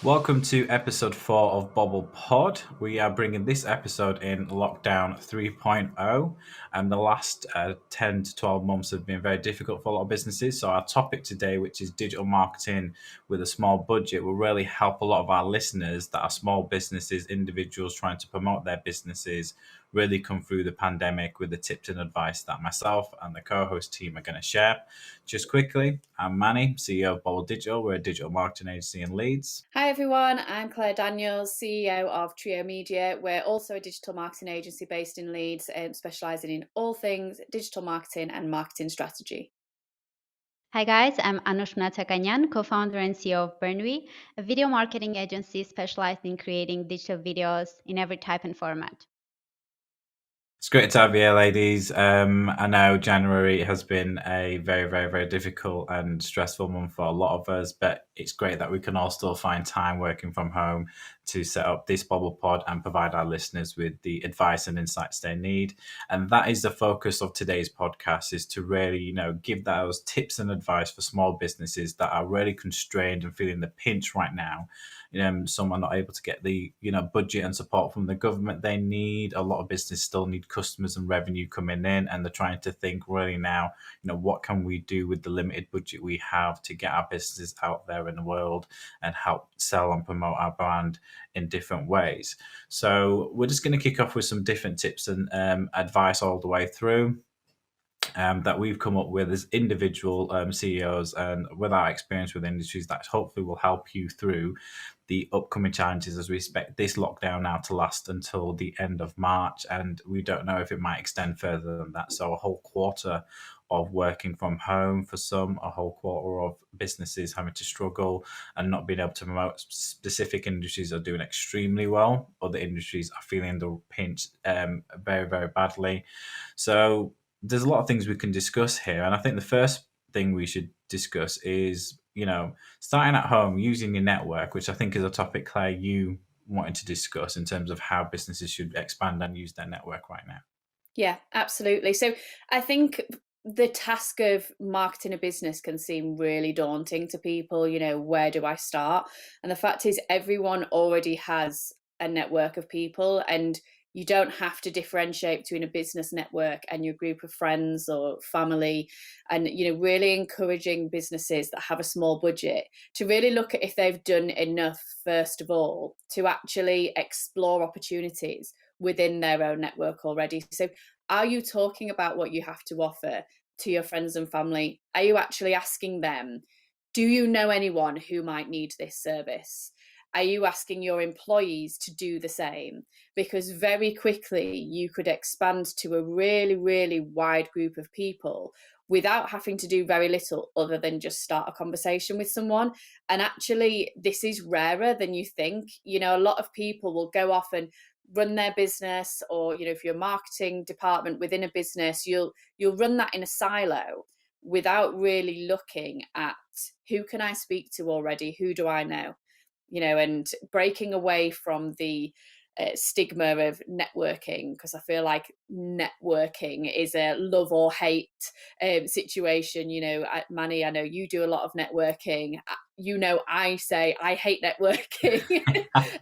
Welcome to episode 4 of Bobble Pod. We are bringing this episode in lockdown 3.0, and the last 10 to 12 months have been very difficult for a lot of businesses. So, our topic today, which is digital marketing with a small budget, will really help a lot of our listeners that are small businesses, individuals trying to promote their businesses, really come through the pandemic with the tips and advice that myself and the co host team are going to share. Just quickly, I'm Manny, CEO of Bobble Digital. We're a digital marketing agency in Leeds. Hi everyone, I'm Claire Daniels, CEO of Trio Media. We're also a digital marketing agency based in Leeds, specialising in all things digital marketing and marketing strategy. Hi guys, I'm Anushna Takanyan, co-founder and CEO of Burnwy, a video marketing agency specialized in creating digital videos in every type and format. It's great to have you here, ladies. I know January has been a very, very, very difficult and stressful month for a lot of us, but it's great that we can all still find time working from home to set up this Bobble Pod and provide our listeners with the advice and insights they need. And that is the focus of today's podcast: is to really, give those tips and advice for small businesses that are really constrained and feeling the pinch right now. Some are not able to get the budget and support from the government they need. A lot of businesses still need customers and revenue coming in, and they're trying to think really now, what can we do with the limited budget we have to get our businesses out there in the world and help sell and promote our brand in different ways. So we're just going to kick off with some different tips and advice all the way through. That we've come up with as individual CEOs and with our experience with industries that hopefully will help you through the upcoming challenges, as we expect this lockdown now to last until the end of March, and we don't know if it might extend further than that. So a whole quarter of working from home for some, a whole quarter of businesses having to struggle and not being able to promote. Specific industries are doing extremely well. Other industries are feeling the pinch very, very badly. So there's a lot of things we can discuss here. And I think the first thing we should discuss is, starting at home, using your network, which I think is a topic, Claire, you wanted to discuss in terms of how businesses should expand and use their network right now. Yeah, absolutely. So I think the task of marketing a business can seem really daunting to people. Where do I start? And the fact is, everyone already has a network of people, and you don't have to differentiate between a business network and your group of friends or family. And really encouraging businesses that have a small budget to really look at if they've done enough, first of all, to actually explore opportunities within their own network already. So are you talking about what you have to offer to your friends and family? Are you actually asking them, do you know anyone who might need this service? Are you asking your employees to do the same? Because very quickly you could expand to a really, really wide group of people without having to do very little other than just start a conversation with someone. And actually, this is rarer than you think. A lot of people will go off and run their business, or if you're a marketing department within a business, you'll run that in a silo without really looking at who can I speak to already, who do I know, and breaking away from the stigma of networking, because I feel like networking is a love or hate situation. Manny, I know you do a lot of networking. I say I hate networking,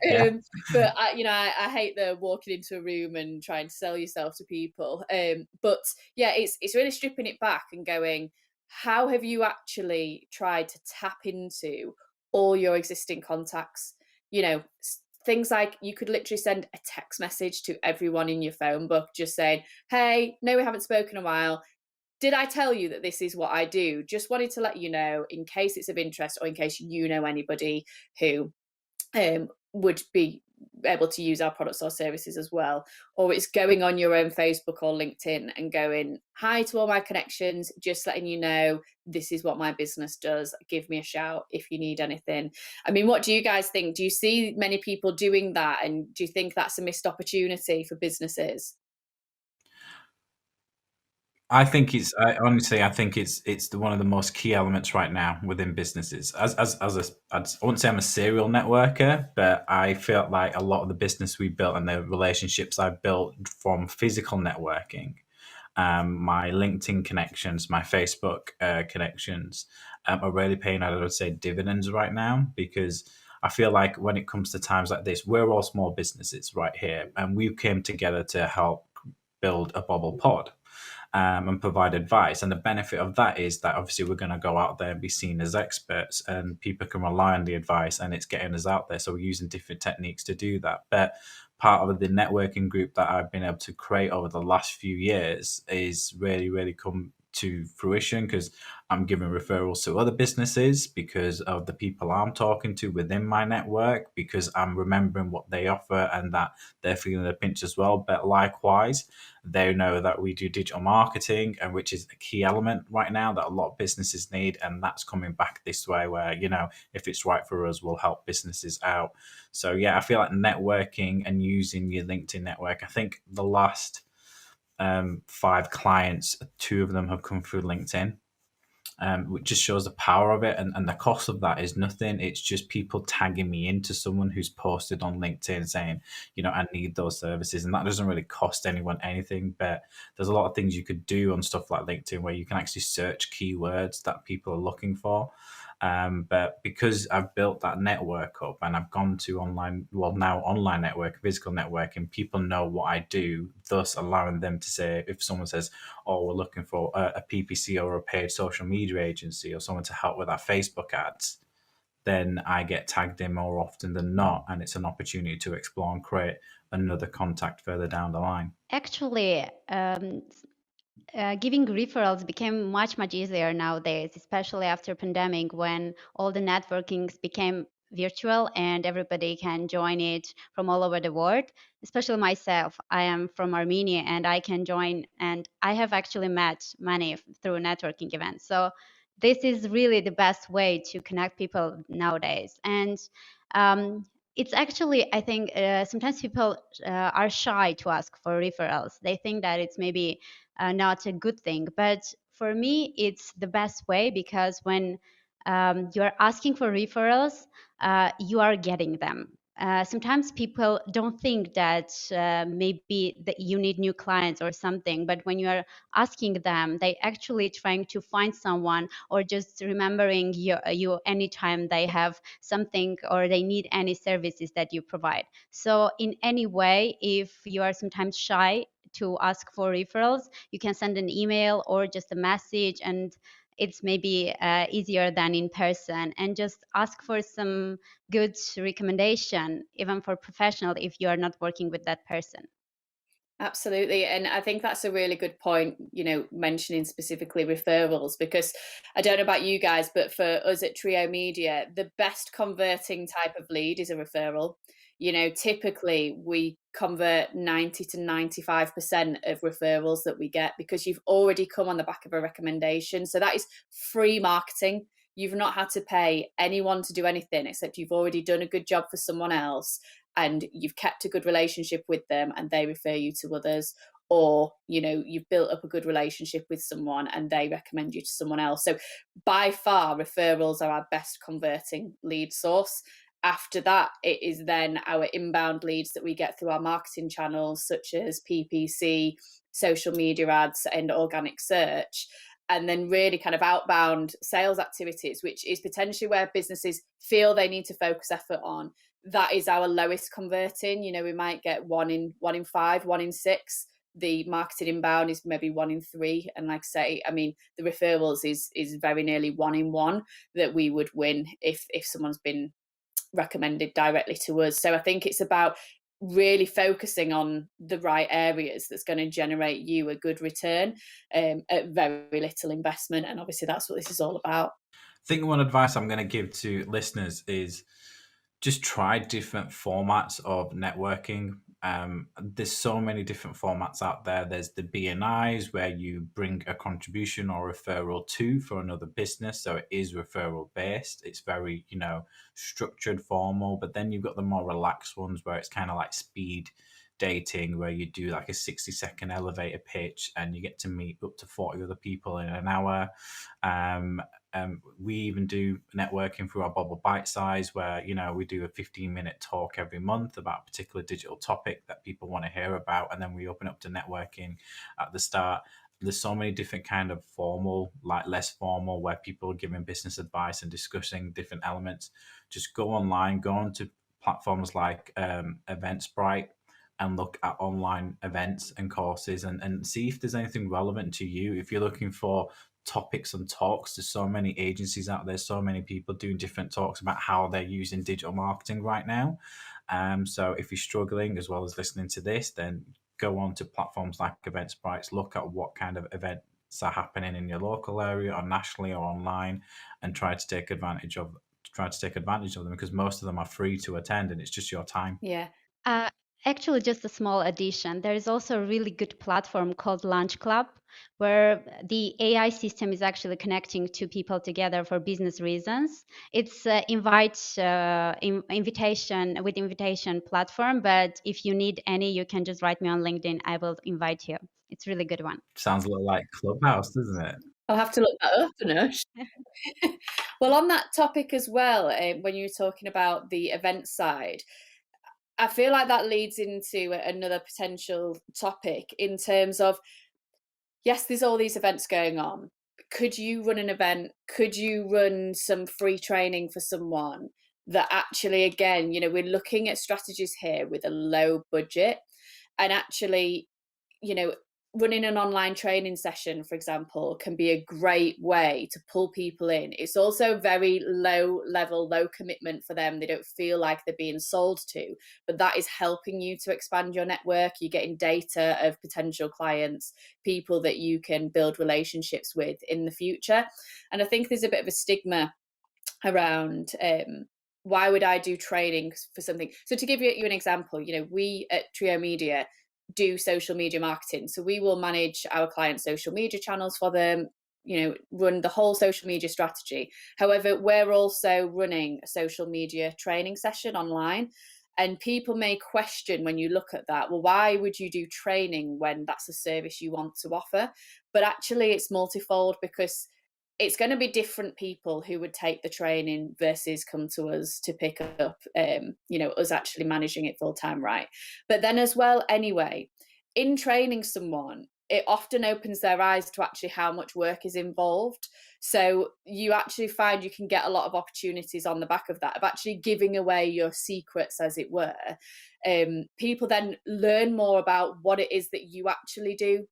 Yeah. but I hate the walking into a room and trying to sell yourself to people. But yeah, it's really stripping it back and going, how have you actually tried to tap into all your existing contacts? Things like you could literally send a text message to everyone in your phone book just saying, hey, no, we haven't spoken in a while. Did I tell you that this is what I do? Just wanted to let you know in case it's of interest, or in case you know anybody who would be able to use our products or services as well. Or it's going on your own Facebook or LinkedIn and going, hi to all my connections, just letting you know this is what my business does. Give me a shout if you need anything. I mean, what do you guys think? Do you see many people doing that? And do you think that's a missed opportunity for businesses? I think honestly, I think it's one of the most key elements right now within businesses. I wouldn't say I'm a serial networker, but I feel like a lot of the business we built and the relationships I've built from physical networking, my LinkedIn connections, my Facebook connections, are really paying, I would say, dividends right now, because I feel like when it comes to times like this, we're all small businesses right here, and we came together to help build a Bobble Pod and provide advice. And the benefit of that is that obviously we're going to go out there and be seen as experts, and people can rely on the advice, and it's getting us out there. So we're using different techniques to do that. But part of the networking group that I've been able to create over the last few years is really, really come to fruition because I'm giving referrals to other businesses because of the people I'm talking to within my network, because I'm remembering what they offer and that they're feeling the pinch as well. But likewise, they know that we do digital marketing, and which is a key element right now that a lot of businesses need. And that's coming back this way where, if it's right for us, we'll help businesses out. So yeah, I feel like networking and using your LinkedIn network, I think the last 5 clients, 2 of them have come through LinkedIn, which just shows the power of it. And the cost of that is nothing. It's just people tagging me into someone who's posted on LinkedIn saying, I need those services. And that doesn't really cost anyone anything. But there's a lot of things you could do on stuff like LinkedIn where you can actually search keywords that people are looking for. But because I've built that network up and I've gone to now online network, physical network, and people know what I do, thus allowing them to say, if someone says, oh, we're looking for a PPC or a paid social media agency or someone to help with our Facebook ads, then I get tagged in more often than not. And it's an opportunity to explore and create another contact further down the line. Actually, giving referrals became much easier nowadays, especially after pandemic, when all the networkings became virtual and everybody can join it from all over the world. Especially myself, I am from Armenia and I can join, and I have actually met many through networking events. So this is really the best way to connect people nowadays. And it's actually, I think, sometimes people are shy to ask for referrals. They think that it's maybe not a good thing. But for me, it's the best way, because when you are asking for referrals, you are getting them. Sometimes people don't think that maybe that you need new clients or something, but when you are asking them, they actually trying to find someone or just remembering you anytime they have something or they need any services that you provide. So in any way, if you are sometimes shy to ask for referrals, you can send an email or just a message, and it's maybe easier than in person, and just ask for some good recommendation, even for professional, if you are not working with that person. Absolutely. And I think that's a really good point, mentioning specifically referrals, because I don't know about you guys, but for us at Trio Media, the best converting type of lead is a referral. Typically we convert 90 to 95% of referrals that we get because you've already come on the back of a recommendation. So that is free marketing. You've not had to pay anyone to do anything except you've already done a good job for someone else and you've kept a good relationship with them and they refer you to others, or you've built up a good relationship with someone and they recommend you to someone else. So by far referrals are our best converting lead source. After that, it is then our inbound leads that we get through our marketing channels such as PPC, social media ads and organic search. And then really kind of outbound sales activities, which is potentially where businesses feel they need to focus effort on. That is our lowest converting. We might get 1 in 5, 1 in 6. The marketing inbound is maybe 1 in 3. And like I say, the referrals is very nearly 1 in 1 that we would win if someone's been recommended directly to us. So I think it's about really focusing on the right areas that's going to generate you a good return at very little investment. And obviously that's what this is all about. I think one advice I'm going to give to listeners is just try different formats of networking. There's so many different formats out there. There's the BNIs where you bring a contribution or referral to for another business. So it is referral based. It's very, structured, formal. But then you've got the more relaxed ones where it's kind of like speed dating, where you do like a 60-second elevator pitch and you get to meet up to 40 other people in an hour. We even do networking through our Bobble Bite Size, where we do a 15-minute talk every month about a particular digital topic that people want to hear about, and then we open up to networking at the start. there's so many different kind of formal, like less formal, where people are giving business advice and discussing different elements. Just go online, go onto platforms like Eventbrite, and look at online events and courses, and see if there's anything relevant to you. If you're looking for topics and talks, there's so many agencies out there, so many people doing different talks about how they're using digital marketing right now. So if you're struggling as well as listening to this, then go on to platforms like Eventbrite, look at what kind of events are happening in your local area or nationally or online, and try to take advantage of them, because most of them are free to attend and it's just your time. Yeah. Uh, Actually, just a small addition. There is also a really good platform called Lunch Club, where the AI system is actually connecting two people together for business reasons. It's invitation platform, but if you need any, you can just write me on LinkedIn. I will invite you. It's a really good one. Sounds a little like Clubhouse, doesn't it? I'll have to look that up, Anush. Well, on that topic as well, when you were talking about the event side, I feel like that leads into another potential topic in terms of, yes, there's all these events going on. Could you run an event? Could you run some free training for someone that actually, again, we're looking at strategies here with a low budget, and actually, you know, running an online training session, for example, can be a great way to pull people in. It's also very low level, low commitment for them. They don't feel like they're being sold to, but that is helping you to expand your network. You're getting data of potential clients, people that you can build relationships with in the future. And I think there's a bit of a stigma around why would I do training for something? So to give you an example, we at Trio Media do social media marketing. So we will manage our clients' social media channels for them, run the whole social media strategy. However, we're also running a social media training session online. And people may question when you look at that, well, why would you do training when that's a service you want to offer? But actually, it's multifold, because it's going to be different people who would take the training versus come to us to pick up, us actually managing it full time, right? But then as well, anyway, in training someone, it often opens their eyes to actually how much work is involved. So you actually find you can get a lot of opportunities on the back of that, of actually giving away your secrets, as it were. People then learn more about what it is that you actually do,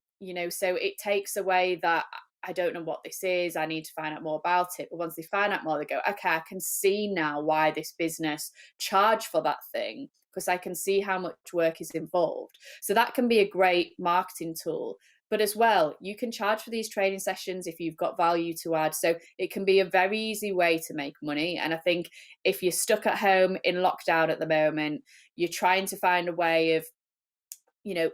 so it takes away that, I don't know what this is, I need to find out more about it. But once they find out more, they go, okay, I can see now why this business charged for that thing, because I can see how much work is involved. So that can be a great marketing tool. But as well, you can charge for these training sessions if you've got value to add. So it can be a very easy way to make money. And I think if you're stuck at home in lockdown at the moment, you're trying to find a way of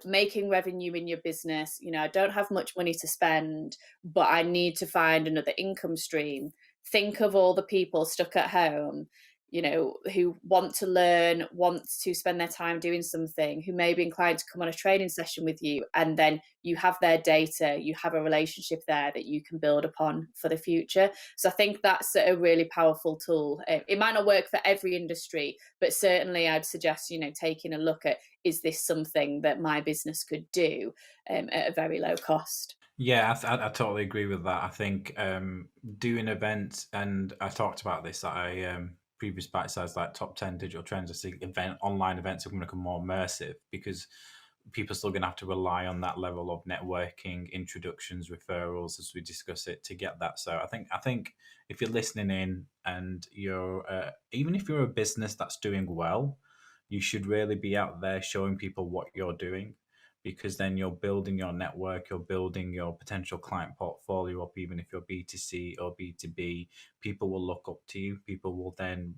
making revenue in your business. I don't have much money to spend, but I need to find another income stream. Think of all the people stuck at home, who want to learn, want to spend their time doing something, who may be inclined to come on a training session with you. And then you have their data, you have a relationship there that you can build upon for the future. So I think that's a really powerful tool. It might not work for every industry, but certainly I'd suggest, taking a look at, is this something that my business could do at a very low cost? Yeah, I totally agree with that. I think doing events, and I talked about this at a previous bite size, like top 10 digital trends. I think online events are going to become more immersive, because people are still going to have to rely on that level of networking, introductions, referrals, as we discuss it, to get that. So I think if you're listening in and you're even if you're a business that's doing well, you should really be out there showing people what you're doing, because then you're building your network, you're building your potential client portfolio up. Even if you're B2C or B2B, people will look up to you. People will then,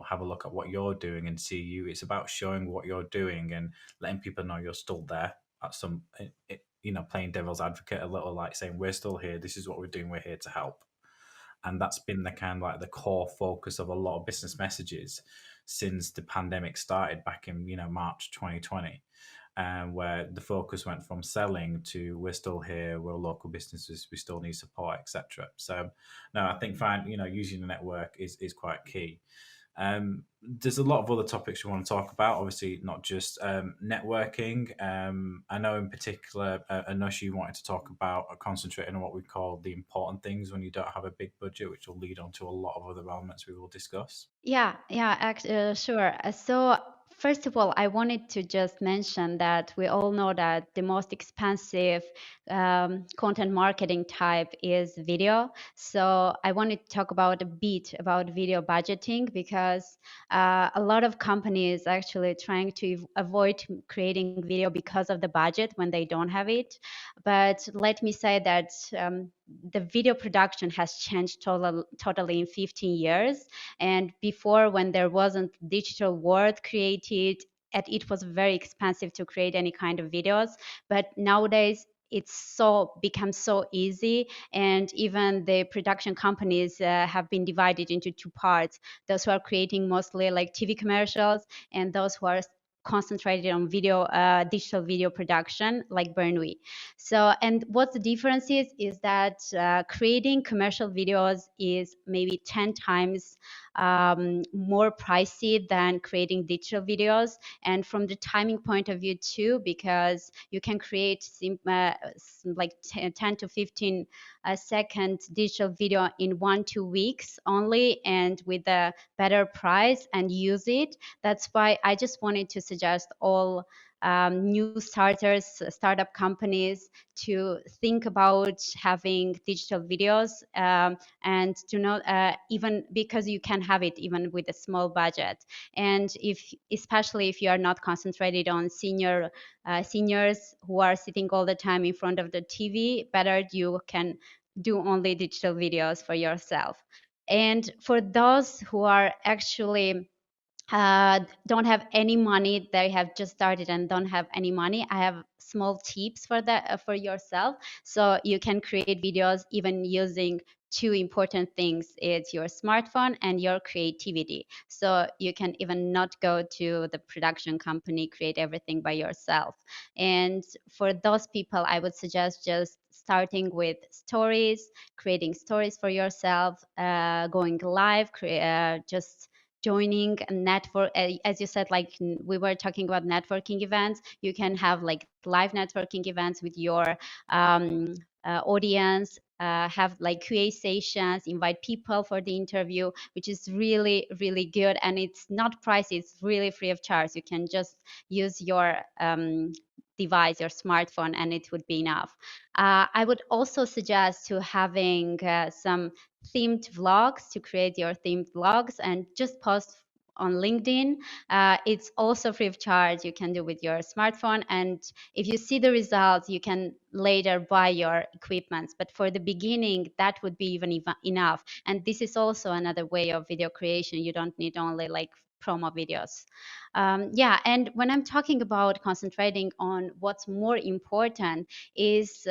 have a look at what you're doing and see you. It's about showing what you're doing and letting people know you're still there at some, playing devil's advocate a little, like saying, we're still here. This is what we're doing. We're here to help. And that's been the kind of like the core focus of a lot of business messages since the pandemic started back in, March 2020. Where the focus went from selling to, we're still here, we're local businesses, we still need support, etc. So no, I think using the network is quite key. There's a lot of other topics we want to talk about, obviously not just networking. I know in particular, Anush, you wanted to talk about concentrating on what we call the important things when you don't have a big budget, which will lead on to a lot of other elements we will discuss. Yeah, sure. So, first of all, I wanted to just mention that we all know that the most expensive content marketing type is video. So, I wanted to talk about a bit about video budgeting because a lot of companies actually trying to avoid creating video because of the budget when they don't have it. But let me say that the video production has changed totally in 15 years, and before, when there wasn't digital world created, and it was very expensive to create any kind of videos. But nowadays, it's so become so easy, and even the production companies have been divided into two parts: those who are creating mostly like TV commercials, and those who are concentrated on digital video production, like Burnley. So, and what the difference is that creating commercial videos is maybe 10 times more pricey than creating digital videos. And from the timing point of view too, because you can create like 10 to 15 second digital video in 1 2 weeks only, and with a better price, and use it. That's why I just wanted to suggest all new startup companies to think about having digital videos, and to know, even because you can have it even with a small budget. And especially if you are not concentrated on seniors who are sitting all the time in front of the TV, better you can do only digital videos for yourself. And for those who are actually don't have any money, they have just started and don't have any money, I have small tips for that, for yourself. So you can create videos even using two important things: it's your smartphone and your creativity. So you can even not go to the production company, create everything by yourself. And for those people, I would suggest just starting with stories, creating stories for yourself, going live, just joining a network. As you said, like we were talking about networking events, you can have like live networking events with your audience, have like QA sessions, invite people for the interview, which is really really good. And it's not pricey, it's really free of charge. You can just use your device, your smartphone, and it would be enough. I would also suggest to having some themed vlogs, to create your themed vlogs and just post on LinkedIn. It's also free of charge. You can do with your smartphone, and if you see the results, you can later buy your equipment. But for the beginning, that would be even enough. And this is also another way of video creation. You don't need only like promo videos. Yeah, and when I'm talking about concentrating on what's more important is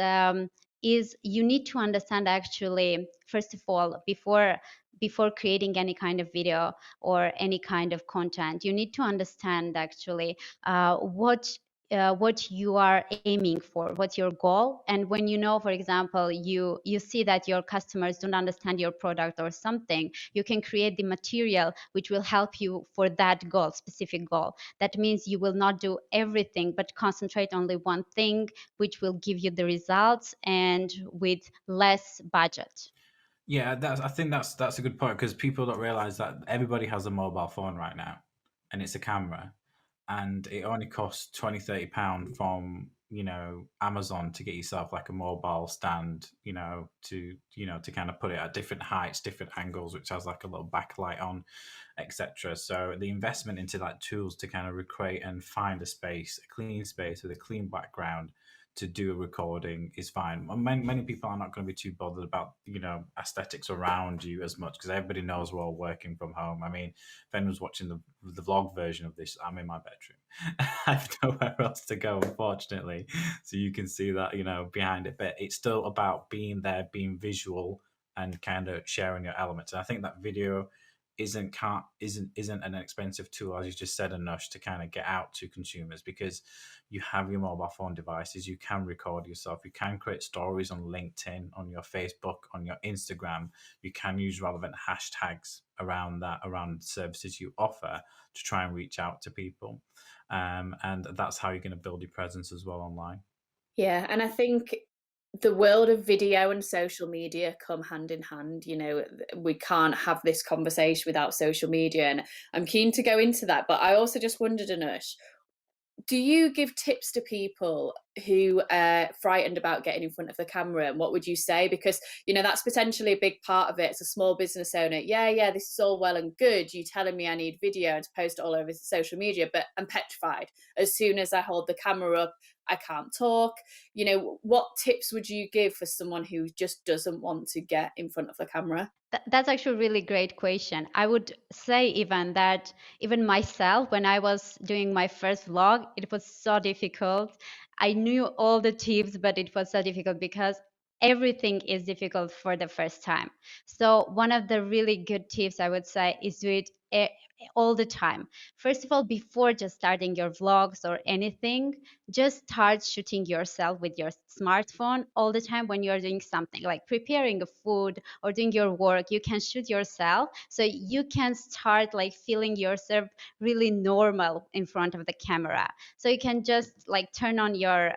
you need to understand, actually, first of all, before creating any kind of video or any kind of content, you need to understand actually what you are aiming for, what's your goal. And when you know, for example, you see that your customers don't understand your product or something, you can create the material which will help you for that goal, specific goal. That means you will not do everything, but concentrate only one thing, which will give you the results and with less budget. Yeah, I think that's a good point because people don't realize that everybody has a mobile phone right now, and it's a camera, and it only costs 20 30 pound from Amazon to get yourself like a mobile stand, to kind of put it at different heights, different angles, which has like a little backlight on, etc. So the investment into like tools to kind of recreate and find a space, a clean space with a clean background to do a recording is fine. Many people are not going to be too bothered about aesthetics around you as much because everybody knows we're all working from home. I mean, if anyone's watching the vlog version of this, I'm in my bedroom. I have nowhere else to go, unfortunately. So you can see that behind it, but it's still about being there, being visual, and kind of sharing your elements. And I think that video isn't an expensive tool, as you just said, Anush, to kind of get out to consumers, because you have your mobile phone devices, you can record yourself, you can create stories on LinkedIn, on your Facebook, on your Instagram, you can use relevant hashtags around that, around services you offer, to try and reach out to people. And that's how you're going to build your presence as well online. Yeah, and I think the world of video and social media come hand in hand. We can't have this conversation without social media, and I'm keen to go into that. But I also just wondered, Anush, do you give tips to people who are frightened about getting in front of the camera, and what would you say? Because that's potentially a big part of it. As a small business owner, yeah, this is all well and good, you telling me I need video and to post it all over social media, but I'm petrified. As soon as I hold the camera up, I can't talk. What tips would you give for someone who just doesn't want to get in front of the camera? That's actually a really great question. I would say even that even myself, when I was doing my first vlog, it was so difficult. I knew all the tips, but it was so difficult because everything is difficult for the first time. So one of the really good tips I would say is do it all the time. First of all, before just starting your vlogs or anything, just start shooting yourself with your smartphone all the time when you're doing something like preparing a food or doing your work. You can shoot yourself so you can start like feeling yourself really normal in front of the camera. So you can just like turn on your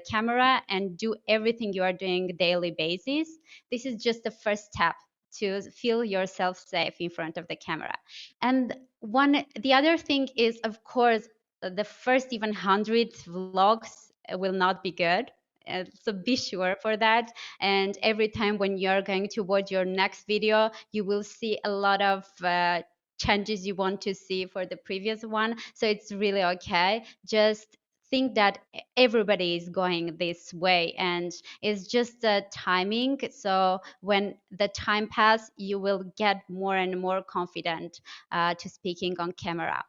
camera and do everything you are doing daily basis. This is just the first step to feel yourself safe in front of the camera. And the other thing is, of course, the first even 100 vlogs will not be good. So be sure for that. And every time when you're going to watch your next video, you will see a lot of changes you want to see for the previous one. So it's really okay. Just think that everybody is going this way, and it's just a timing. So when the time pass, you will get more and more confident to speaking on camera.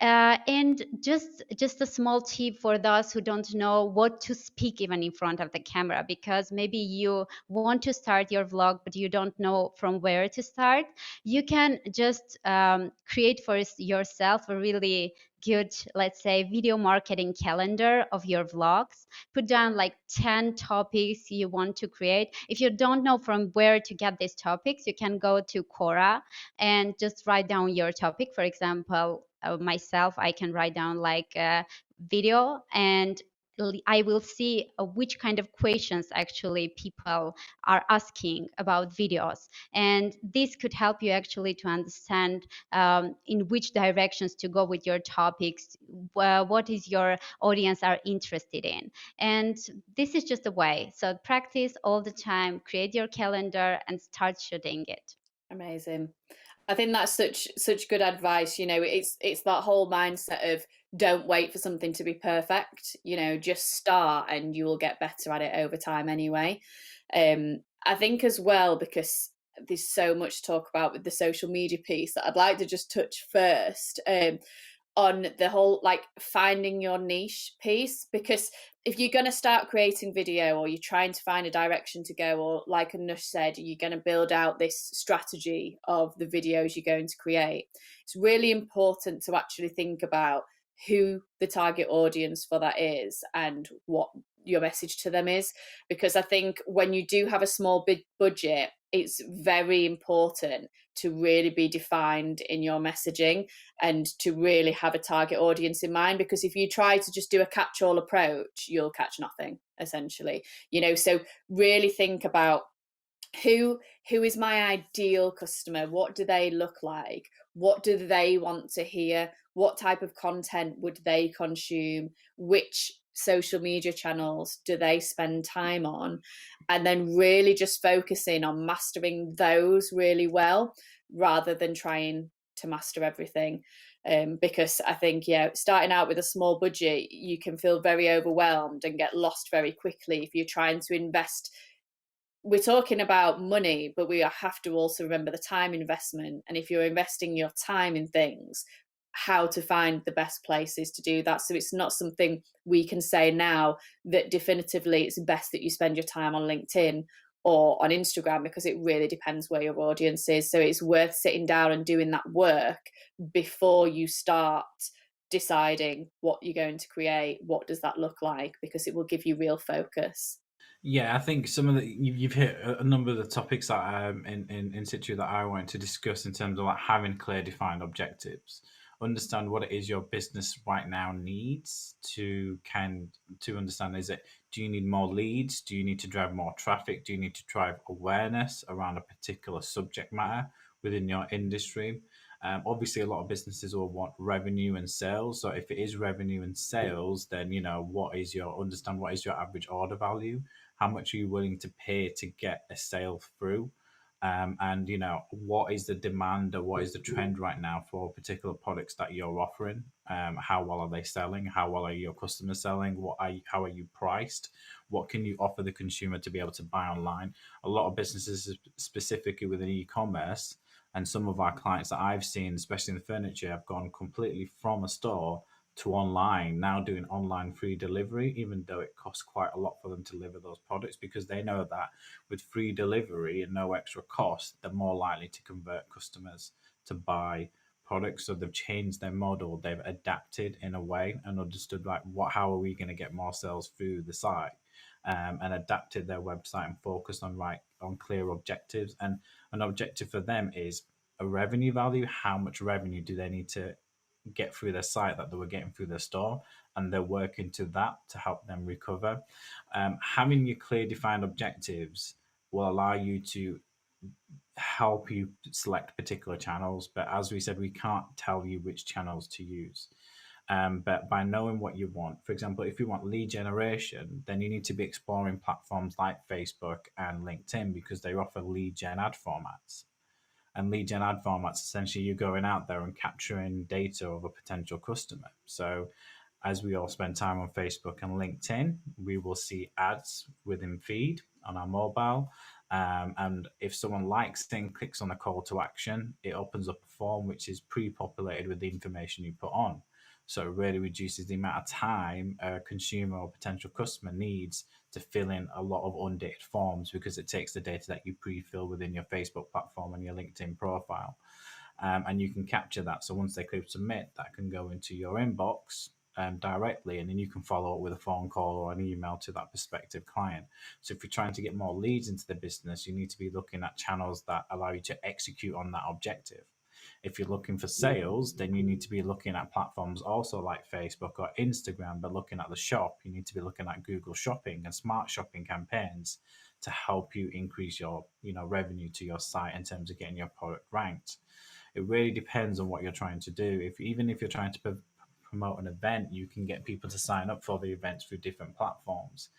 And just a small tip for those who don't know what to speak even in front of the camera, because maybe you want to start your vlog but you don't know from where to start. You can just create for yourself a really good, let's say, video marketing calendar of your vlogs. Put down like 10 topics you want to create. If you don't know from where to get these topics, you can go to Quora and just write down your topic. For example, myself, I can write down like a video, and I will see which kind of questions actually people are asking about videos. And this could help you actually to understand in which directions to go with your topics, what is your audience are interested in. And this is just a way. So practice all the time, create your calendar and start shooting it. Amazing. I think that's such good advice. It's that whole mindset of don't wait for something to be perfect. Just start and you will get better at it over time anyway. I think as well, because there's so much to talk about with the social media piece, that I'd like to just touch first on the whole like finding your niche piece. Because if you're going to start creating video, or you're trying to find a direction to go, or like Anush said, you're going to build out this strategy of the videos you're going to create, it's really important to actually think about who the target audience for that is and what your message to them is. Because I think when you do have a small budget, it's very important to really be defined in your messaging and to really have a target audience in mind. Because if you try to just do a catch-all approach, you'll catch nothing, essentially. So really think about who is my ideal customer. What do they look like? What do they want to hear? What type of content would they consume? Which social media channels do they spend time on? And then really just focusing on mastering those really well, rather than trying to master everything. Because I think, starting out with a small budget, you can feel very overwhelmed and get lost very quickly if you're trying to invest. We're talking about money, but we have to also remember the time investment. And if you're investing your time in things, how to find the best places to do that. So it's not something we can say now that definitively it's best that you spend your time on LinkedIn. or on Instagram, because it really depends where your audience is. So it's worth sitting down and doing that work before you start deciding what you're going to create. What does that look like? Because it will give you real focus. Yeah, I think some of the you've hit a number of the topics that in situ that I wanted to discuss in terms of like having clear defined objectives, understand what it is your business right now needs to understand, is it, do you need more leads, do you need to drive more traffic, do you need to drive awareness around a particular subject matter within your industry. Obviously, a lot of businesses will want revenue and sales. So if it is revenue and sales, then what is your average order value, how much are you willing to pay to get a sale through, and what is the demand or what is the trend right now for particular products that you're offering. How well are they selling, how well are your customers selling, how are you priced, what can you offer the consumer to be able to buy online. A lot of businesses, specifically within e-commerce, and some of our clients that I've seen, especially in the furniture, have gone completely from a store to online, now doing online free delivery, even though it costs quite a lot for them to deliver those products, because they know that with free delivery and no extra cost, they're more likely to convert customers to buy products. So they've changed their model, they've adapted in a way and understood like how are we going to get more sales through the site, and adapted their website and focused on clear objectives. And an objective for them is a revenue value. How much revenue do they need to get through their site that they were getting through their store, and they're working to that to help them recover. Having your clear defined objectives will allow you to help you select particular channels, but as we said, we can't tell you which channels to use. But by knowing what you want, for example, if you want lead generation, then you need to be exploring platforms like Facebook and LinkedIn, because they offer lead gen ad formats. And lead gen ad formats, essentially you're going out there and capturing data of a potential customer. So as we all spend time on Facebook and LinkedIn, we will see ads within feed on our mobile. And if someone likes and clicks on a call to action, it opens up a form which is pre-populated with the information you put on. So it really reduces the amount of time a consumer or potential customer needs to fill in a lot of undated forms, because it takes the data that you pre-fill within your Facebook platform and your LinkedIn profile. And you can capture that. So once they click submit, that can go into your inbox directly, and then you can follow up with a phone call or an email to that prospective client. So if you're trying to get more leads into the business, you need to be looking at channels that allow you to execute on that objective. If you're looking for sales, then you need to be looking at platforms also like Facebook or Instagram, but looking at the shop, you need to be looking at Google Shopping and smart shopping campaigns to help you increase your revenue to your site in terms of getting your product ranked. It really depends on what you're trying to do. Even if you're trying to promote an event, you can get people to sign up for the events through different platforms.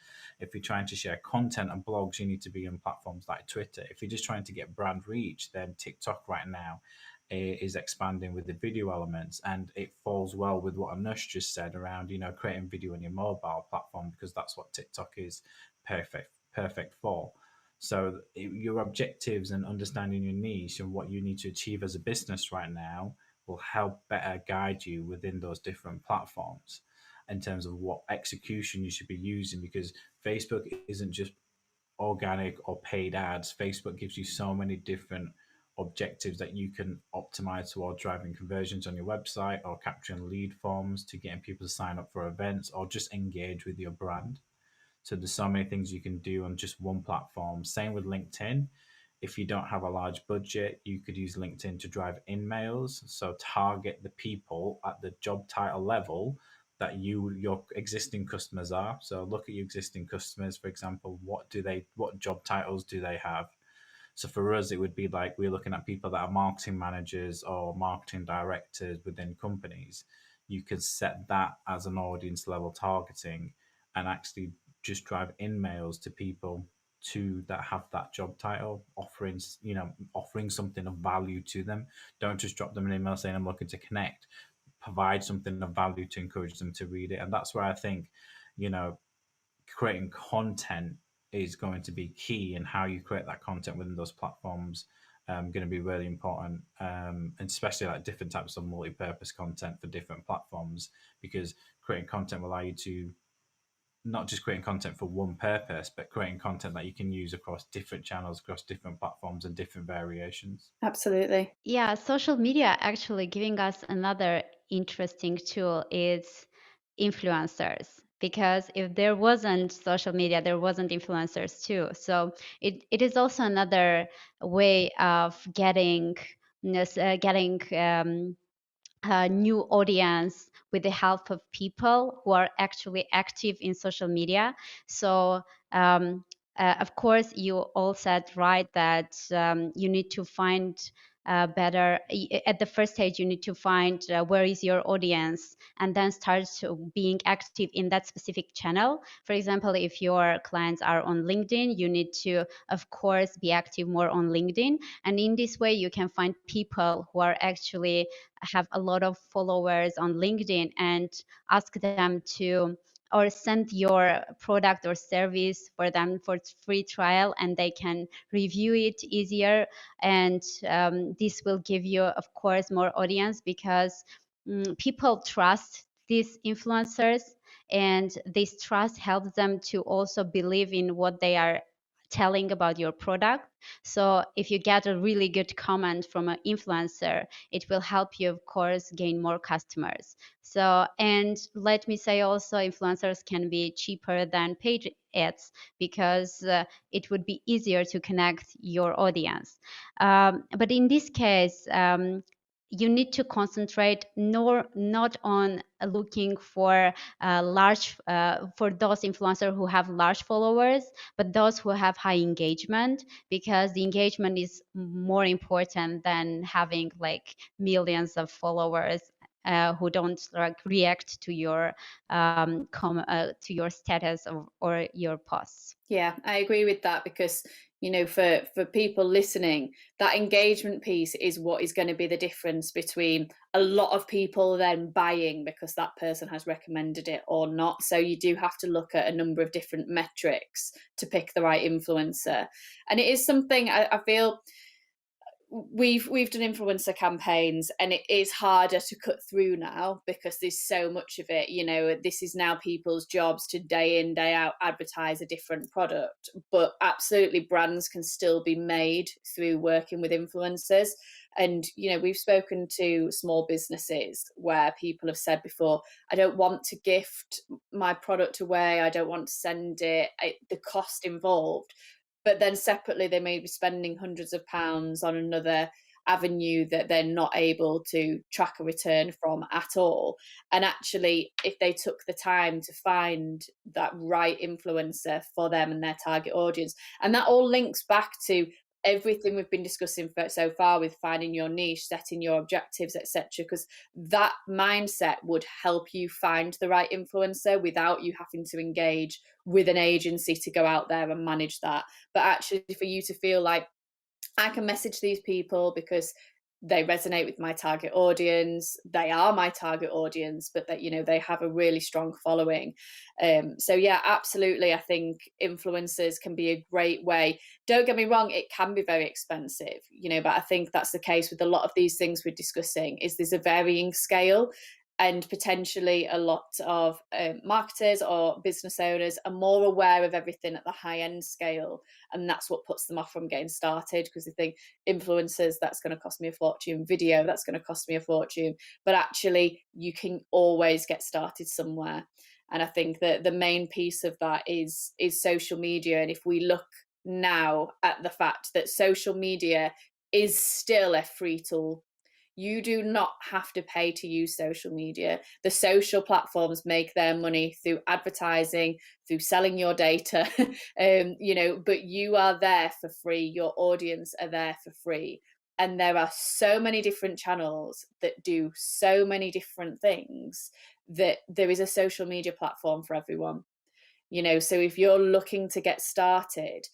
If you're trying to share content and blogs, you need to be on platforms like Twitter. If you're just trying to get brand reach, then TikTok right now is expanding with the video elements, and it falls well with what Anush just said around creating video on your mobile platform, because that's what TikTok is perfect for. So your objectives and understanding your niche and what you need to achieve as a business right now will help better guide you within those different platforms in terms of what execution you should be using, because Facebook isn't just organic or paid ads. Facebook gives you so many different objectives that you can optimize towards driving conversions on your website, or capturing lead forms to getting people to sign up for events, or just engage with your brand. So there's so many things you can do on just one platform. Same with LinkedIn. If you don't have a large budget, you could use LinkedIn to drive in mails. So target the people at the job title level that your existing customers are. So look at your existing customers, for example, what job titles do they have? So for us, it would be like we're looking at people that are marketing managers or marketing directors within companies. You could set that as an audience level targeting, and actually just drive in mails to people that have that job title, offering something of value to them. Don't just drop them an email saying I'm looking to connect. Provide something of value to encourage them to read it. And that's where I think, you know, creating content is going to be key, and how you create that content within those platforms going to be really important, and especially like different types of multi-purpose content for different platforms, because creating content will allow you to not just creating content for one purpose, but creating content that you can use across different channels, across different platforms and different variations. Absolutely. Yeah, social media actually giving us another interesting tool is influencers. Because if there wasn't social media, there wasn't influencers too. So it is also another way of getting a new audience with the help of people who are actually active in social media. So, of course, you all said right that you need to find better at the first stage. You need to find where is your audience, and then start being active in that specific channel. For example, if your clients are on LinkedIn, you need to, of course, be active more on LinkedIn, and in this way, you can find people who are actually have a lot of followers on LinkedIn and ask them to or send your product or service for them for free trial, and they can review it easier. And this will give you, of course, more audience, because people trust these influencers, and this trust helps them to also believe in what they are telling about your product. So if you get a really good comment from an influencer, it will help you, of course, gain more customers. So, and let me say also, influencers can be cheaper than paid ads, because it would be easier to connect your audience. But in this case, you need to concentrate not on looking for for those influencers who have large followers, but those who have high engagement, because the engagement is more important than having like millions of followers who don't like react to your to your status or your posts. Yeah, I agree with that, because for people listening, that engagement piece is what is going to be the difference between a lot of people then buying because that person has recommended it or not. So you do have to look at a number of different metrics to pick the right influencer, and it is something I feel we've done influencer campaigns, and it is harder to cut through now because there's so much of it. This is now people's jobs to day in day out advertise a different product, but absolutely brands can still be made through working with influencers. And we've spoken to small businesses where people have said before, I don't want to gift my product away, I don't want to send it, the cost involved. But then separately, they may be spending hundreds of pounds on another avenue that they're not able to track a return from at all. And actually, if they took the time to find that right influencer for them and their target audience, and that all links back to everything we've been discussing so far with finding your niche, setting your objectives, etc., because that mindset would help you find the right influencer without you having to engage with an agency to go out there and manage that. But actually, for you to feel like, I can message these people because they resonate with my target audience, they are my target audience, but that they have a really strong following. So yeah, absolutely, I think influencers can be a great way. Don't get me wrong, it can be very expensive, but I think that's the case with a lot of these things we're discussing, is there's a varying scale, and potentially a lot of marketers or business owners are more aware of everything at the high end scale, and that's what puts them off from getting started, because they think influencers, that's going to cost me a fortune, video, that's going to cost me a fortune. But actually, you can always get started somewhere. And I think that the main piece of that is social media. And if we look now at the fact that social media is still a free tool, you do not have to pay to use social media. The social platforms make their money through advertising, through selling your data, but you are there for free. Your audience are there for free. And there are so many different channels that do so many different things that there is a social media platform for everyone. So if you're looking to get started,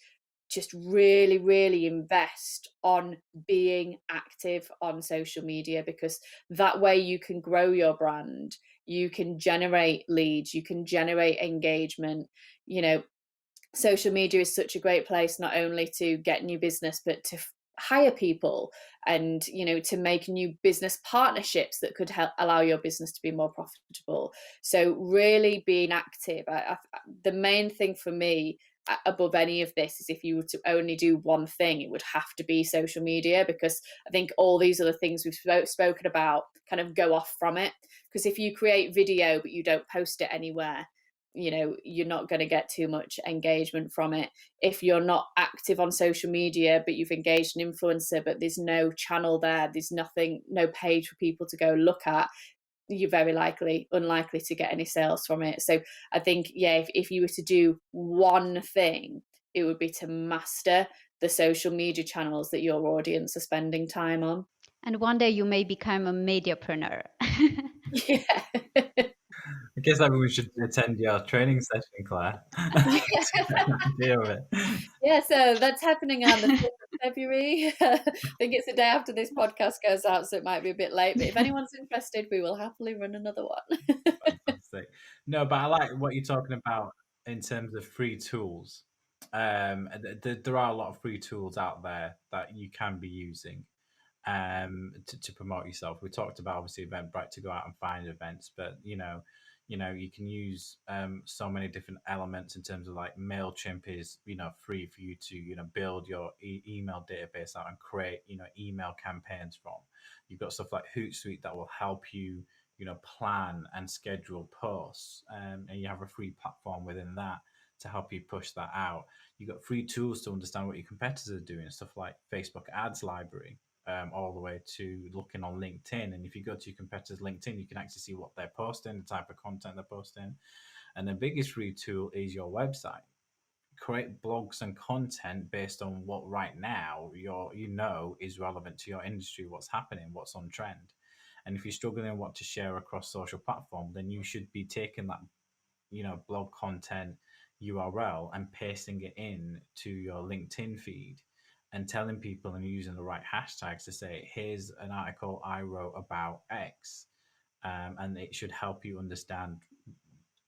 just really, really invest on being active on social media, because that way you can grow your brand, you can generate leads, you can generate engagement. Social media is such a great place not only to get new business, but to hire people and, you know, to make new business partnerships that could help allow your business to be more profitable. So really being active. The main thing for me above any of this is if you were to only do one thing, it would have to be social media, because I think all these other things we've spoken about kind of go off from it. Because if you create video but you don't post it anywhere, you know, you're not going to get too much engagement from it. If you're not active on social media but you've engaged an influencer but there's no channel there, there's nothing, no page for people to go look at, you're very unlikely to get any sales from it. So I think, yeah, if you were to do one thing, it would be to master the social media channels that your audience are spending time on. And one day you may become a mediapreneur. Yeah. I guess everyone should attend your training session, Claire. Deal with it. Yeah, so that's happening on the 5th of February. I think it's the day after this podcast goes out, so it might be a bit late. But if anyone's interested, we will happily run another one. Fantastic. No, but I like what you're talking about in terms of free tools. There are a lot of free tools out there that you can be using to promote yourself. We talked about obviously Eventbrite to go out and find events, but you can use so many different elements in terms of like MailChimp is free for you to build your email database out and create email campaigns from. You've got stuff like Hootsuite that will help you plan and schedule posts, and you have a free platform within that to help you push that out. You've got free tools to understand what your competitors are doing, stuff like Facebook ads library, all the way to looking on LinkedIn. And if you go to your competitors' LinkedIn, you can actually see what they're posting, the type of content they're posting. And the biggest free tool is your website. Create blogs and content based on what right now is relevant to your industry, what's happening, what's on trend. And if you're struggling what to share across social platform, then you should be taking that blog content URL and pasting it in to your LinkedIn feed and telling people and using the right hashtags to say, here's an article I wrote about X, and it should help you understand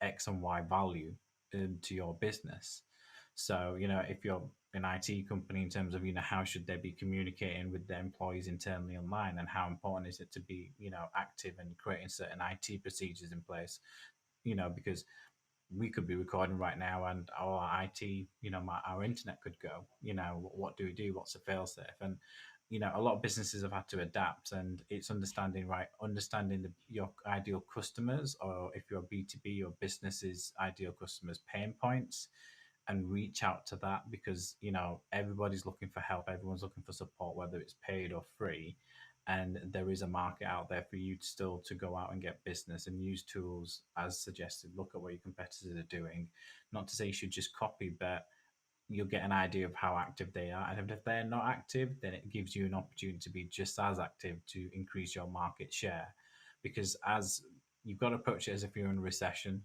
X and Y value to your business. So, if you're an IT company, in terms of, how should they be communicating with their employees internally online, and how important is it to be, active and creating certain IT procedures in place, because we could be recording right now and our IT, our internet could go. What do we do? What's the fail safe? And a lot of businesses have had to adapt, and it's understanding your ideal customers, or if you're B2B, your business's ideal customers' pain points, and reach out to that, because everybody's looking for help, everyone's looking for support, whether it's paid or free. And there is a market out there for you to go out and get business and use tools as suggested. Look at what your competitors are doing. Not to say you should just copy, but you'll get an idea of how active they are. And if they're not active, then it gives you an opportunity to be just as active to increase your market share. Because as you've got to approach it as if you're in a recession.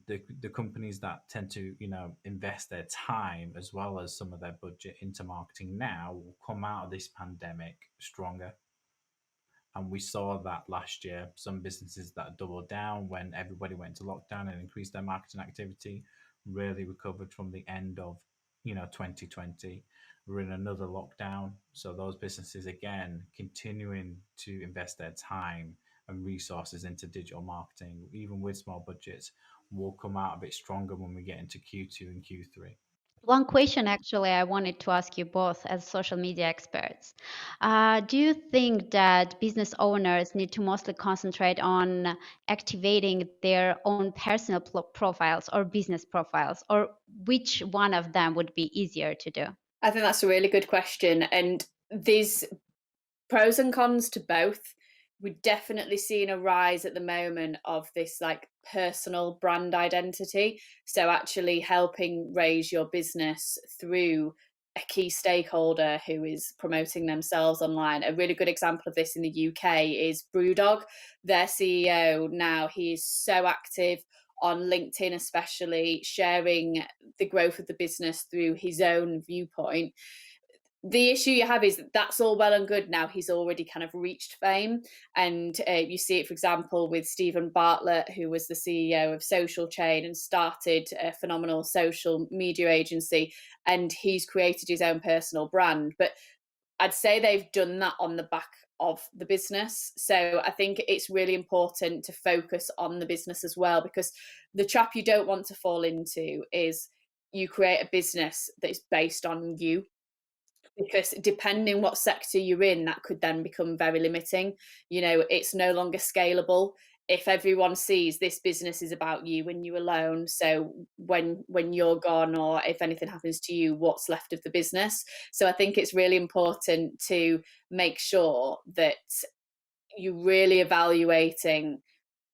The companies that tend to invest their time as well as some of their budget into marketing now will come out of this pandemic stronger. And we saw that last year. Some businesses that doubled down when everybody went to lockdown and increased their marketing activity really recovered from the end of 2020. We're in another lockdown, so those businesses again continuing to invest their time and resources into digital marketing, even with small budgets, will come out a bit stronger when we get into Q2 and Q3. One question actually I wanted to ask you both as social media experts. Do you think that business owners need to mostly concentrate on activating their own personal profiles or business profiles, or which one of them would be easier to do? I think that's a really good question. And there's pros and cons to both. We're definitely seeing a rise at the moment of this like personal brand identity. So actually helping raise your business through a key stakeholder who is promoting themselves online. A really good example of this in the UK is Brewdog. Their CEO now, he is so active on LinkedIn, especially sharing the growth of the business through his own viewpoint. The issue you have is that's all well and good now. He's already kind of reached fame. And you see it, for example, with Stephen Bartlett, who was the CEO of Social Chain and started a phenomenal social media agency. And he's created his own personal brand. But I'd say they've done that on the back of the business. So I think it's really important to focus on the business as well, because the trap you don't want to fall into is you create a business that is based on you, because depending what sector you're in, that could then become very limiting. You know, it's no longer scalable if everyone sees this business is about you and you alone. So when you're gone, or if anything happens to you, what's left of the business? So I think it's really important to make sure that you're really evaluating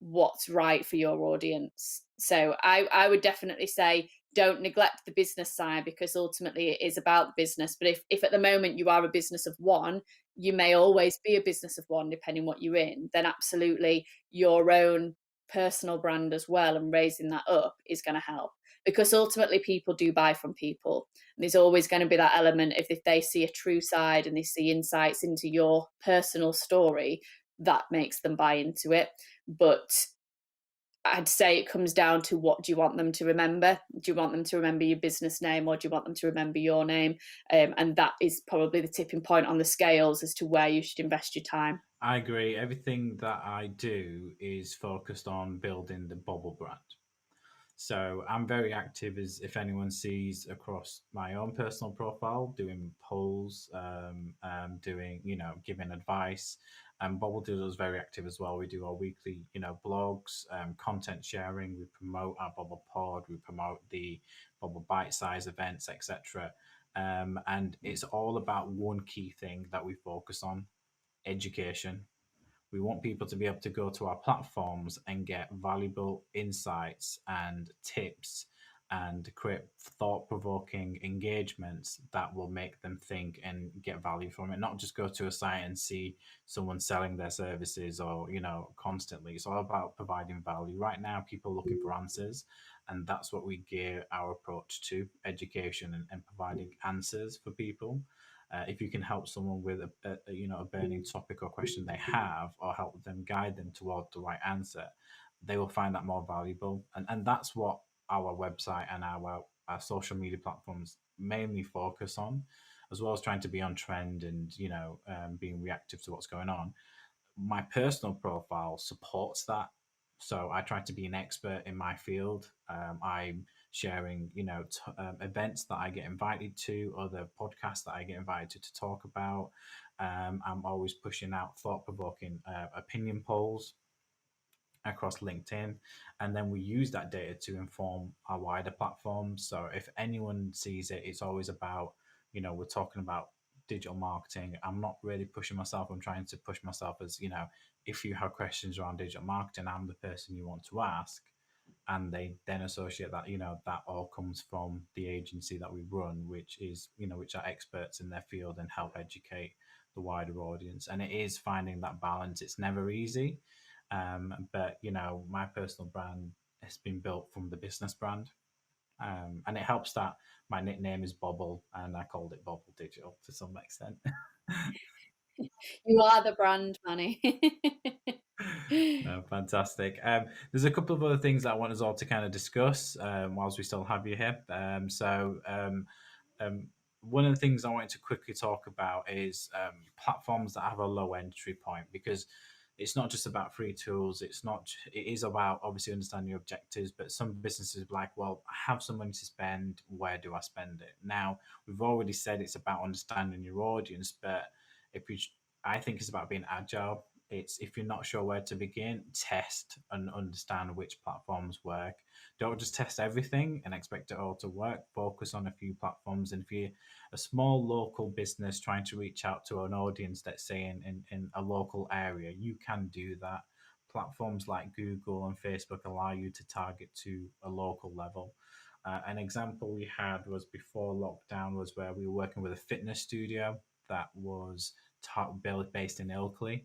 what's right for your audience. So I would definitely say don't neglect the business side, because ultimately it is about the business. But if at the moment you are a business of one, you may always be a business of one depending what you're in, then absolutely your own personal brand as well, and raising that up is going to help, because ultimately people do buy from people. And there's always going to be that element of, if they see a true side and they see insights into your personal story, that makes them buy into it. But I'd say it comes down to, what do you want them to remember? Do you want them to remember your business name, or do you want them to remember your name? And that is probably the tipping point on the scales as to where you should invest your time. I agree. Everything that I do is focused on building the Bobble brand. So I'm very active, as if anyone sees across my own personal profile, doing polls, doing, giving advice. And Bobble Doodle is very active as well. We do our weekly, blogs, content sharing. We promote our Bobble Pod. We promote the Bobble Bite Size events, etc. And it's all about one key thing that we focus on: education. We want people to be able to go to our platforms and get valuable insights and tips, and create thought provoking engagements that will make them think and get value from it. Not just go to a site and see someone selling their services, or, constantly. It's all about providing value. Right now, people are looking for answers. And that's what we gear our approach to: education, and providing answers for people. If you can help someone with a burning topic or question they have, or help them, guide them toward the right answer, they will find that more valuable. And that's what our website and our social media platforms mainly focus on, as well as trying to be on trend, and being reactive to what's going on. My personal profile supports that. So I try to be an expert in my field. I'm sharing, events that I get invited to, other podcasts that I get invited to talk about. I'm always pushing out thought provoking opinion polls across LinkedIn. And then we use that data to inform our wider platforms. So if anyone sees it, it's always about, we're talking about digital marketing. I'm not really pushing myself. I'm trying to push myself as, if you have questions around digital marketing, I'm the person you want to ask. And they then associate that, that all comes from the agency that we run, which is, which are experts in their field and help educate the wider audience. And it is finding that balance. It's never easy. But my personal brand has been built from the business brand. And it helps that my nickname is Bobble, and I called it Bobble Digital to some extent. You are the brand, Manny. No, fantastic. There's a couple of other things that I want us all to kind of discuss, whilst we still have you here. One of the things I wanted to quickly talk about is platforms that have a low entry point, because it's not just about free tools. It is about obviously understanding your objectives, but some businesses are like, well, I have some money to spend. Where do I spend it? Now, we've already said it's about understanding your audience, but if you, I think it's about being agile. It's, if you're not sure where to begin, test and understand which platforms work. Don't just test everything and expect it all to work. Focus on a few platforms. And if you're a small local business trying to reach out to an audience, let's say in a local area, you can do that. Platforms like Google and Facebook allow you to target to a local level. An example we had was before lockdown, was where we were working with a fitness studio that was based in Ilkley,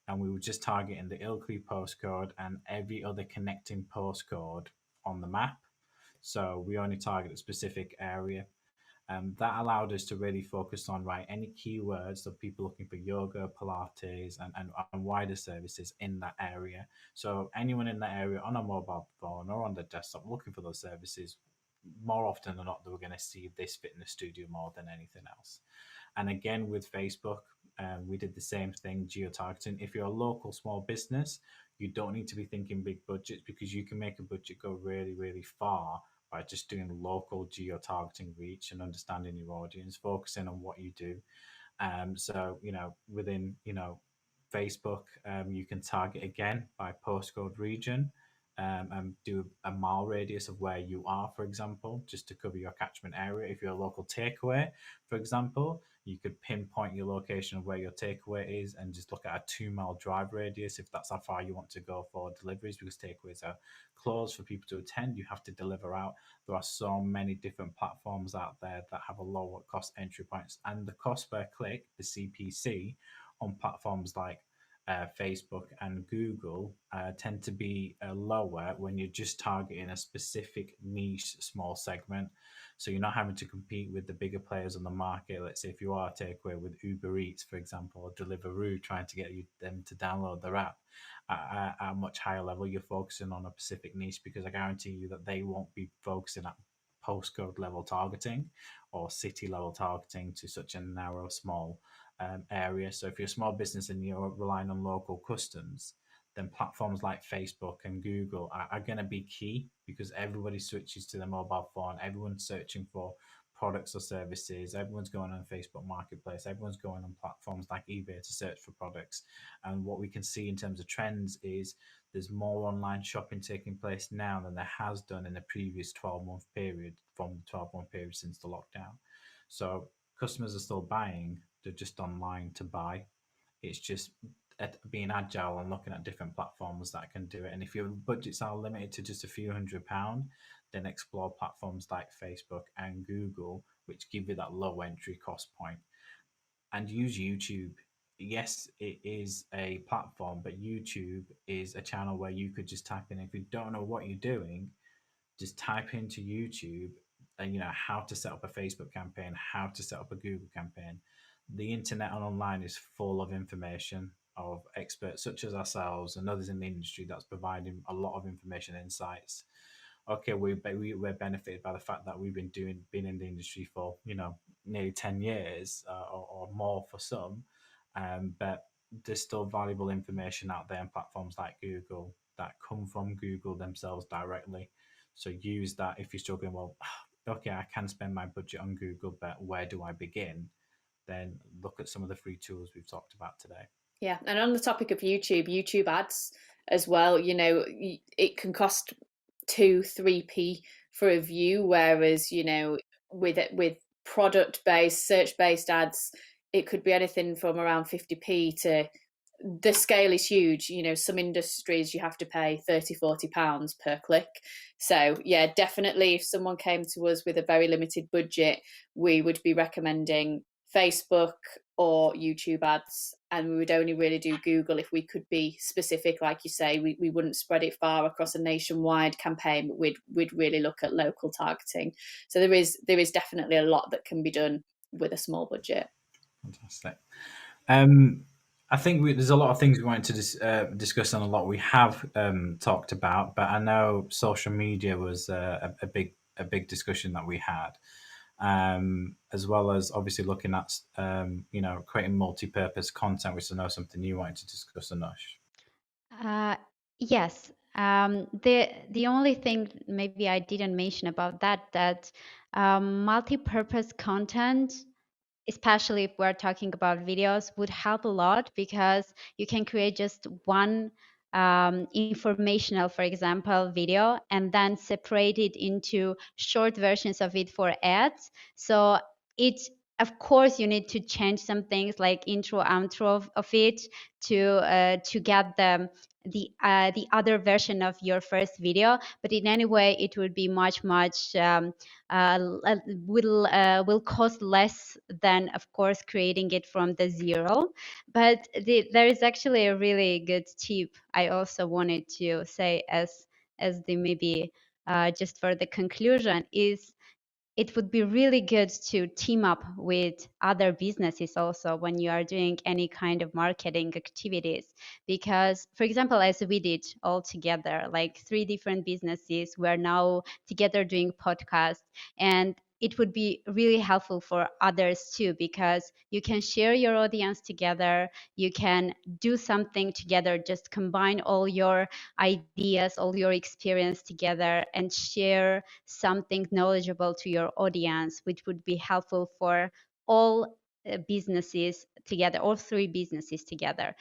and we were just targeting the Ilkley postcode and every other connecting postcode on the map. So we only target a specific area. That allowed us to really focus on, right, any keywords of people looking for yoga, Pilates, and wider services in that area. So anyone in that area on a mobile phone or on the desktop looking for those services, more often than not, they were going to see this fitness studio more than anything else. And again, with Facebook, we did the same thing, geo-targeting. If you're a local small business, you don't need to be thinking big budgets, because you can make a budget go really, really far by just doing local geo-targeting reach and understanding your audience, focusing on what you do. So, within, Facebook, you can target again by postcode region, and do a mile radius of where you are, for example, just to cover your catchment area. If you're a local takeaway, for example, you could pinpoint your location of where your takeaway is and just look at a 2 mile drive radius if that's how far you want to go for deliveries, because takeaways are closed for people to attend. You have to deliver out. There are so many different platforms out there that have a lower cost entry points, and the cost per click, the CPC, on platforms like Facebook and Google tend to be lower when you're just targeting a specific niche, small segment. So you're not having to compete with the bigger players on the market. Let's say if you are a takeaway with Uber Eats, for example, or Deliveroo, trying to get them to download their app at a much higher level, you're focusing on a specific niche, because I guarantee you that they won't be focusing at postcode level targeting or city level targeting to such a narrow, small area. So if you're a small business and you're relying on local customs, then platforms like Facebook and Google are going to be key, because everybody switches to their mobile phone. Everyone's searching for products or services. Everyone's going on Facebook Marketplace. Everyone's going on platforms like eBay to search for products. And what we can see in terms of trends is there's more online shopping taking place now than there has done in the previous 12-month period, from the 12-month period since the lockdown. So customers are still buying, they're just online to buy. It's just being agile and looking at different platforms that can do it. And if your budgets are limited to just a few £100, then explore platforms like Facebook and Google, which give you that low entry cost point. And use YouTube. Yes, it is a platform, but YouTube is a channel where you could just type in, if you don't know what you're doing, just type into YouTube and how to set up a Facebook campaign, how to set up a Google campaign. The internet and online is full of information of experts such as ourselves and others in the industry that's providing a lot of information insights. Okay, we're benefited by the fact that we've been in the industry for nearly 10 years, or more for some, but there's still valuable information out there on platforms like Google that come from Google themselves directly. So use that if you're struggling. Well, okay, I can spend my budget on Google, but where do I begin? Then look at some of the free tools we've talked about today. Yeah, and on the topic of YouTube ads as well, it can cost 2-3p for a view, whereas with product based, search based ads, it could be anything from around 50p to, the scale is huge. Some industries you have to pay 30-40 pounds per click. So yeah, definitely if someone came to us with a very limited budget, we would be recommending Facebook or YouTube ads, and we would only really do Google if we could be specific. Like you say, we wouldn't spread it far across a nationwide campaign, but we'd really look at local targeting. So there is definitely a lot that can be done with a small budget. Fantastic. I think there's a lot of things we wanted to discuss, and a lot we have talked about. But I know social media was a big discussion that we had, as well as obviously looking at creating multi-purpose content, which I know something you wanted to discuss, Anush. Yes. The only thing maybe I didn't mention about that multi-purpose content, especially if we're talking about videos, would help a lot, because you can create just one informational, for example, video, and then separate it into short versions of it for ads. So it, of course, you need to change some things like intro, outro of it to get the other version of your first video. But in any way, it would be much will cost less than, of course, creating it from the zero. But there is actually a really good tip I also wanted to say as the maybe just for the conclusion is it would be really good to team up with other businesses also when you are doing any kind of marketing activities. Because, for example, as we did all together, like 3 different businesses, we're now together doing podcasts, and it would be really helpful for others too, because you can share your audience together, you can do something together, just combine all your ideas, all your experience together, and share something knowledgeable to your audience, which would be helpful for all businesses together, all 3 businesses together.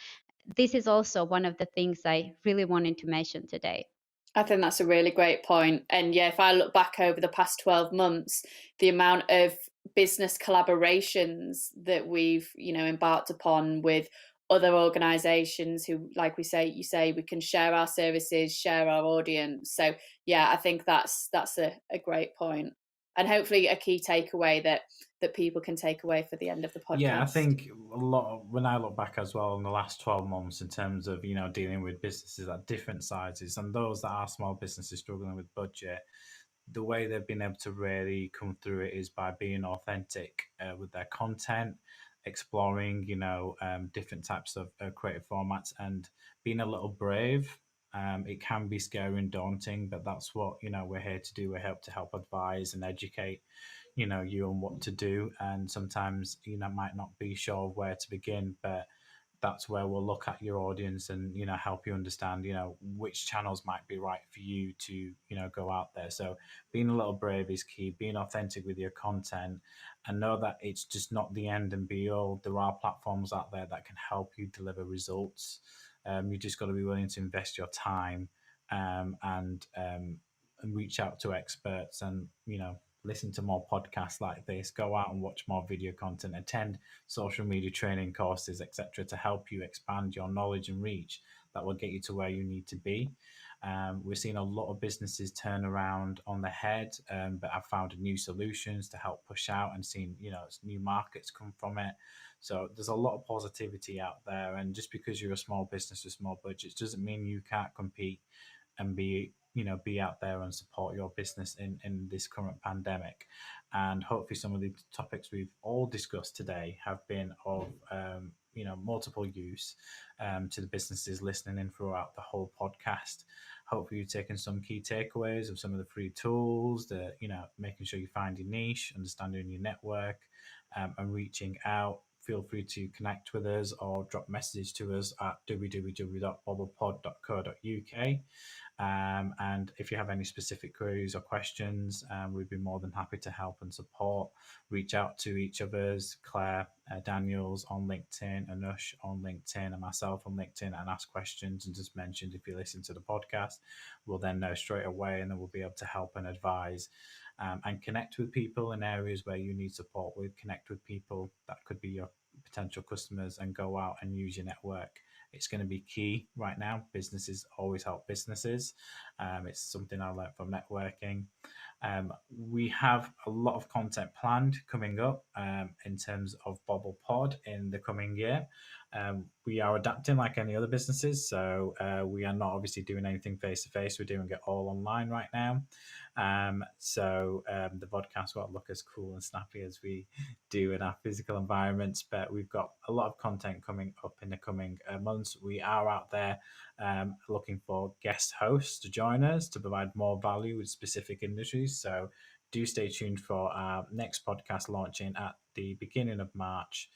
This is also one of the things I really wanted to mention today. I think that's a really great point. And yeah, if I look back over the past 12 months, the amount of business collaborations that we've, embarked upon with other organizations who, like you say, we can share our services, share our audience. So yeah, I think that's a great point. And hopefully a key takeaway that people can take away for the end of the podcast. Yeah, I think when I look back as well in the last 12 months in terms of, dealing with businesses at different sizes and those that are small businesses struggling with budget, the way they've been able to really come through it is by being authentic with their content, exploring, different types of creative formats and being a little brave. It can be scary and daunting, but that's what, we're here to do. We're here to help advise and educate you on what to do, and sometimes might not be sure where to begin, but that's where we'll look at your audience and help you understand which channels might be right for you to go out there. So being a little brave is key, being authentic with your content, and know that it's just not the end and be all. There are platforms out there that can help you deliver results. You just got to be willing to invest your time and reach out to experts and listen to more podcasts like this, go out and watch more video content, attend social media training courses, etc., to help you expand your knowledge and reach that will get you to where you need to be. We're seeing a lot of businesses turn around on their head, but have found new solutions to help push out and seen new markets come from it. So there's a lot of positivity out there, and just because you're a small business with small budgets doesn't mean you can't compete and be out there and support your business in this current pandemic. And hopefully some of the topics we've all discussed today have been of multiple use to the businesses listening in throughout the whole podcast. Hopefully you've taken some key takeaways of some of the free tools, that making sure you find your niche, understanding your network, and reaching out. Feel free to connect with us or drop messages to us at www.bobblepod.co.uk. And if you have any specific queries or questions, we'd be more than happy to help and support. Reach out to each of us, Claire Daniels on LinkedIn, Anush on LinkedIn, and myself on LinkedIn, and ask questions. And just mentioned, if you listen to the podcast, we'll then know straight away, and then we'll be able to help and advise. And connect with people in areas where you need support with. Connect with people that could be your potential customers and go out and use your network. It's going to be key right now. Businesses always help businesses. It's something I learned from networking. We have a lot of content planned coming up in terms of Bobble Pod in the coming year. We are adapting like any other businesses, so we are not obviously doing anything face to face. We're doing it all online right now. So the podcast won't look as cool and snappy as we do in our physical environments, but we've got a lot of content coming up in the coming months. We are out there looking for guest hosts to join us to provide more value with specific industries. So do stay tuned for our next podcast launching at the beginning of March.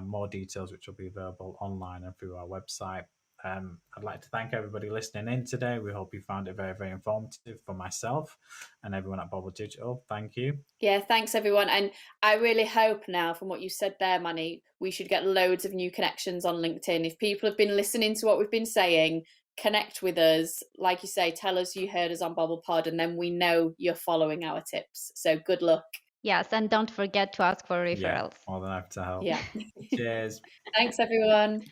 More details which will be available online and through our website. I'd like to thank everybody listening in today. We hope you found it very, very informative for myself and everyone at Bobble Digital. Thank you. Yeah, thanks everyone. And I really hope now, from what you said there, Manny, we should get loads of new connections on LinkedIn. If people have been listening to what we've been saying, connect with us. Like you say, tell us you heard us on Bobble Pod, and then we know you're following our tips. So good luck. Yes, and don't forget to ask for referrals. Yeah, more than happy to help. Yeah. Cheers. Thanks everyone.